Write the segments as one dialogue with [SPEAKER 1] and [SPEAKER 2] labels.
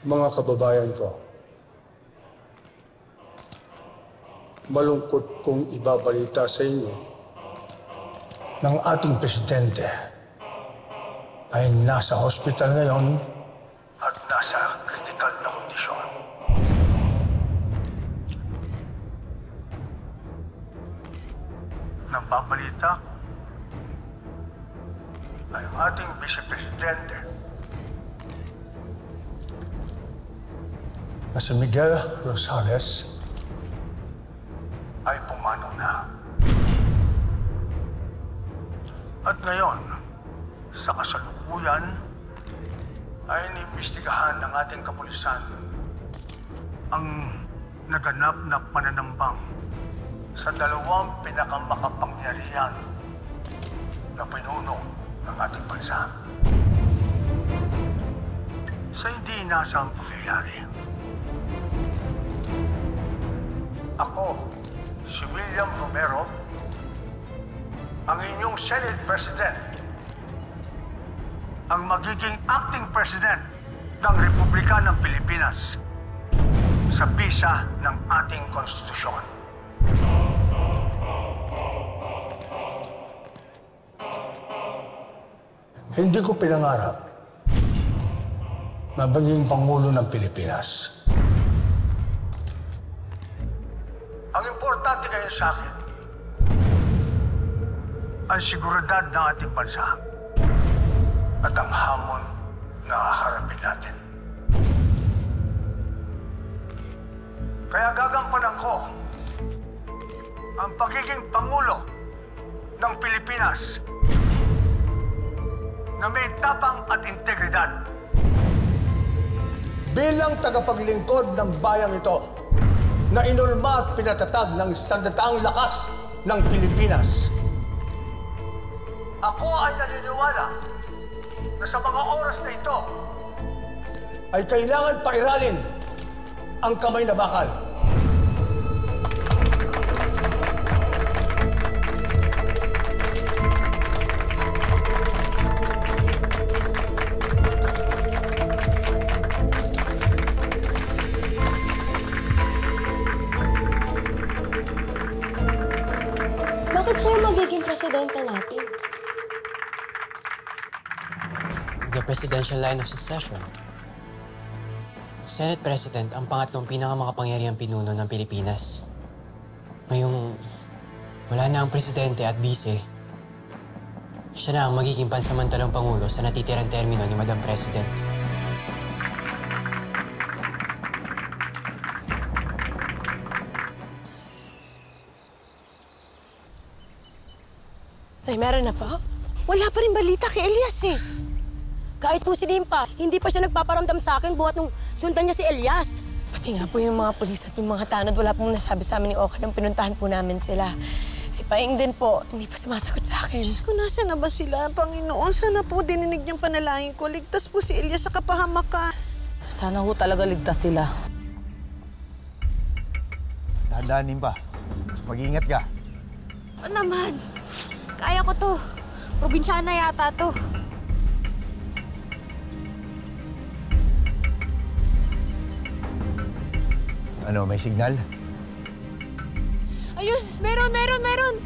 [SPEAKER 1] Mga kababayan ko, malungkot kong ibabalita sa inyo ng ating presidente ay nasa hospital ngayon at nasa critical na kondisyon. Nababalita ay ating vice-presidente na si Miguel Rosales ay pumanaw na. At ngayon, sa kasalukuyan, ay inimbestigahan ng ating kapulisan ang naganap na pananambang sa dalawang pinakamakapangyarihan na pinuno ng ating bansa. Sa hindi inaasahang pangyayari, ako, si William Romero, ang inyong Senate President, ang magiging acting President ng Republika ng Pilipinas sa bisa ng ating konstitusyon. Hindi ko pinangarap na maging Pangulo ng Pilipinas. Ang importante ngayon sa akin ang seguridad ng ating bansa at ang hamon na haharapin natin. Kaya gagampanan ko ang pagiging Pangulo ng Pilipinas na may tapang at integridad. Bilang tagapaglingkod ng bayang ito na inulma at pinatatag ng sandataang lakas ng Pilipinas. Ako ay naniniwala na sa mga oras na ito ay kailangan pairalin ang kamay na bakal.
[SPEAKER 2] Bakit siya yung magiging presidente natin?
[SPEAKER 3] The presidential line of succession. Senate President ang pangatlong pinakamakapangyarihang pinuno ng Pilipinas. Ngayong wala na ang presidente at bise, siya na ang magiging pansamantalang pangulo sa natitirang termino ni Madam President.
[SPEAKER 4] Ay, meron na pa? Wala pa rin balita kay Elias eh.
[SPEAKER 5] Kahit po si Dimpa, hindi pa siya nagpaparamdam sa akin buhat nung sundan niya si Elias.
[SPEAKER 4] Pati nga po yung mga pulis at yung mga tanod, wala pong nasabi sa amin ni Oka nang pinuntahan po namin sila. Si Paing din po, hindi pa sumasagot sa akin.
[SPEAKER 6] Diyos ko, nasa na ba sila, Panginoon? Sana po dininig niyang panalangin ko. Ligtas po si Elias sa kapahamakan.
[SPEAKER 7] Sana ho talaga ligtas sila.
[SPEAKER 8] Dahan-dahanin pa. Mag-iingat ka.
[SPEAKER 2] O naman, kaya ko to. Probinsyana yata to.
[SPEAKER 8] Ano, may signal?
[SPEAKER 2] Ayun, meron!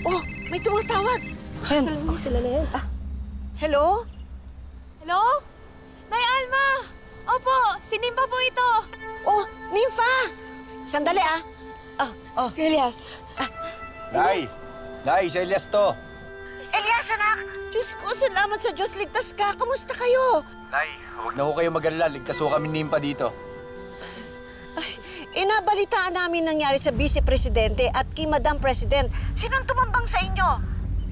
[SPEAKER 4] Oh, may tumatawag.
[SPEAKER 2] Sila na yan.
[SPEAKER 4] Hello?
[SPEAKER 2] Hello? Nay Alma! Opo, si Nimpa po ito.
[SPEAKER 4] Oh, Nympha! Sandali ah. Oh.
[SPEAKER 5] Si Elias.
[SPEAKER 8] Nay! Nay, si Elias to.
[SPEAKER 4] Elias, anak! Diyos ko, salamat sa Diyos. Ligtas ka. Kamusta kayo?
[SPEAKER 8] Nay, huwag na ho kayo mag-alala. Ligtas ho kami ni Impa dito.
[SPEAKER 4] Inabalitaan namin nangyari sa Vice Presidente at kay Madam President. Sinong tumambang sa inyo?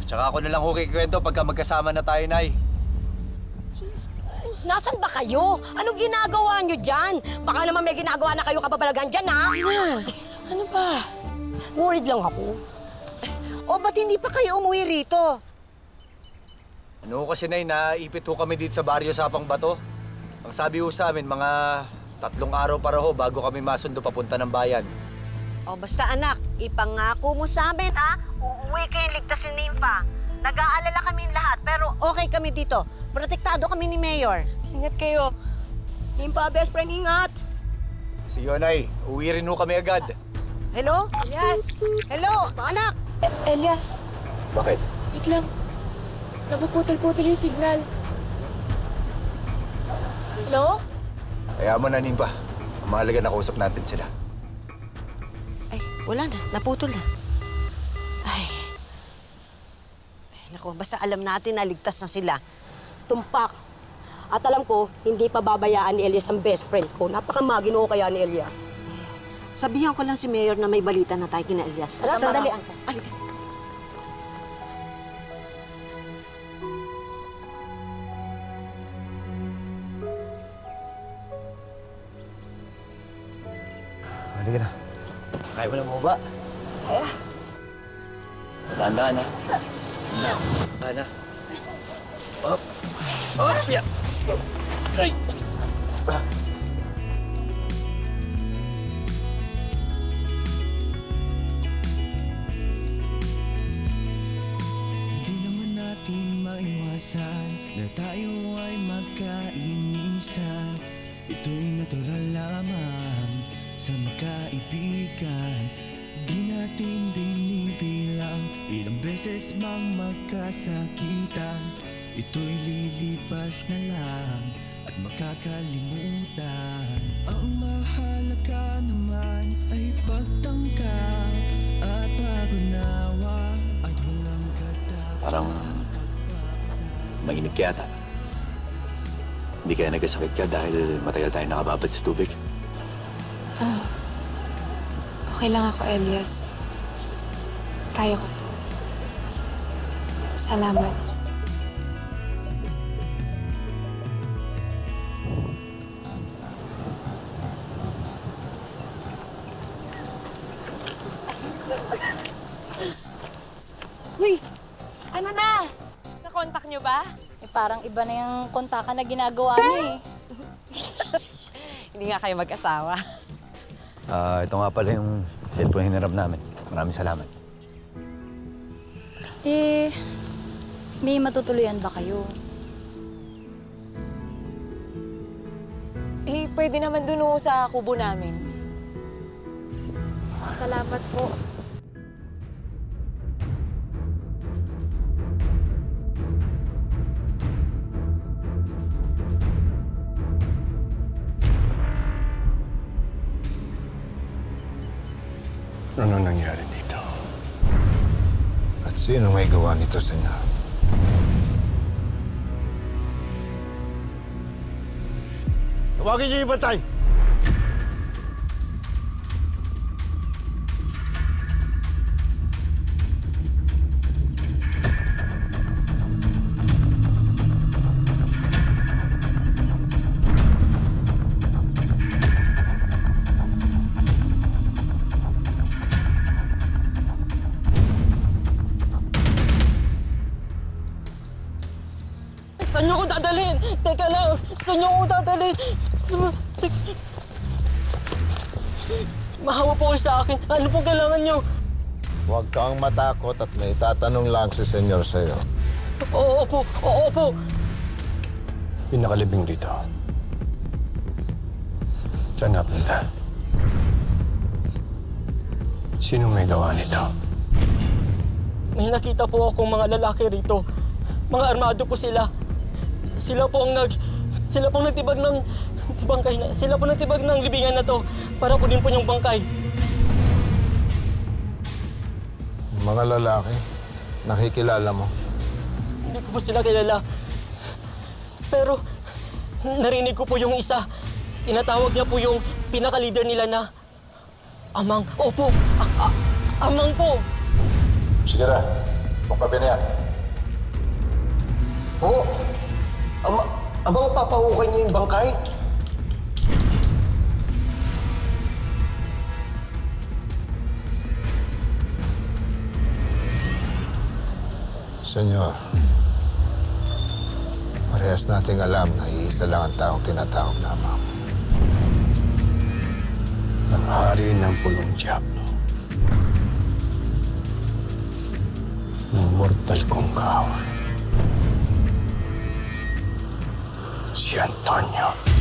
[SPEAKER 8] Tsaka ako na lang ho kikwento pagka magkasama na tayo, Nay.
[SPEAKER 5] Nasaan ba kayo? Anong ginagawa niyo dyan? Baka naman may ginagawa na kayo kababalagan dyan, ha?
[SPEAKER 4] Ano ba?
[SPEAKER 5] Worried lang ako.
[SPEAKER 4] O ba't hindi pa kayo umuwi rito?
[SPEAKER 8] Ano ho kasi, Nay, naipit ho kami dito sa baryo Sapang Bato. Ang sabi ho sa amin, mga 3 araw para ho bago kami masundo papunta ng bayan.
[SPEAKER 4] O basta anak, ipangako mo sa amin ha, uuwi kayong ligtas si Nympha. Nag-aalala kami lahat pero okay kami dito. Protektado kami ni Mayor.
[SPEAKER 5] Ingat kayo. Limpa, best friend, ingat!
[SPEAKER 8] Sige, Nay. Uwi rin ho kami agad.
[SPEAKER 6] Hello?
[SPEAKER 5] Elias!
[SPEAKER 6] Hello, anak!
[SPEAKER 2] Elias,
[SPEAKER 8] Bakit?
[SPEAKER 2] wait lang. Napuputol-putol yung signal. Hello?
[SPEAKER 8] Kaya mo na, Nimpa. Ang mahalaga na kausap natin sila.
[SPEAKER 6] Ay, wala na. Naputol na. Ay. Naku, basta alam natin na ligtas na sila.
[SPEAKER 5] Tumpak. At alam ko, hindi pa babayaan ni Elias ang best friend ko. Napakamaginoo kaya ni Elias.
[SPEAKER 6] Sabihan ko lang si Mayor na may balita na tayo kina Elias.
[SPEAKER 5] Salamat.
[SPEAKER 6] Sandali, Angka. Halika.
[SPEAKER 8] Halika na. Kaya mo na mo ba? Kaya. Tandaan na. Tandaan na. Up. Up. Yeah. Ay.
[SPEAKER 9] Hindi naman natin maiwasan na tayo ay magkainisan. Ito'y natural lamang sa magkaibigan. Di natin binibilang ilang beses mang magkasakitan. Ito'y lilipas na lang at makakalimutan. Ang mahalaga naman ay pagtangkap at pag-unawa at walang katapat.
[SPEAKER 8] Parang mainip ka yata. Hindi kaya nagkasakit ka dahil matagal tayo nakababad sa tubig.
[SPEAKER 2] Okay lang ako, Elias. Kaya ko to. Salamat.
[SPEAKER 4] Uy! Ano na? Nakontak niyo ba?
[SPEAKER 7] Eh, parang iba na yung kontakan na ginagawa niyo eh.
[SPEAKER 4] Hindi nga kayo mag-asawa.
[SPEAKER 8] Ito nga pala yung cellphone hinarap namin. Maraming salamat.
[SPEAKER 7] Eh, may matutuluyan ba kayo?
[SPEAKER 4] Eh, pwede naman dun sa kubo namin.
[SPEAKER 2] Salamat po.
[SPEAKER 1] Ano nangyari dito? At sino may gawa nito sa inyo? Tawagin niyo yung batay!
[SPEAKER 3] Saan niyo ko dadalhin? Teka lang, saan niyo ko dadalhin? Mahawa po kayo sa akin. Ano pong kailangan niyo?
[SPEAKER 1] Huwag kang matakot at may tatanong lang si Senyor sa'yo.
[SPEAKER 3] Oo po, oo po.
[SPEAKER 10] Pinakalibing dito. Saan napunta? Sino may gawa nito?
[SPEAKER 3] May nakita po akong mga lalaki rito. Mga armado po sila. Sila pong nagtibag ng bangkay na. Sila pong nagtibag ng libingan na to para kunin po yung bangkay.
[SPEAKER 1] Mga lalaki, nakikilala mo.
[SPEAKER 3] Hindi ko po sila kilala. Pero narinig ko po yung isa. Tinatawag niya po yung pinaka-leader nila na Amang. Opo, Amang po.
[SPEAKER 1] Sige na, pagkabi na yan.
[SPEAKER 11] Oo. Abang papahukay niyo yung bangkay?
[SPEAKER 1] Senyor, parehas nating alam na iisa lang ang taong tinatawag na Ama.
[SPEAKER 10] Ang hari ng pulong Diablo. Ng mortal kong kaaway. Si Antonio.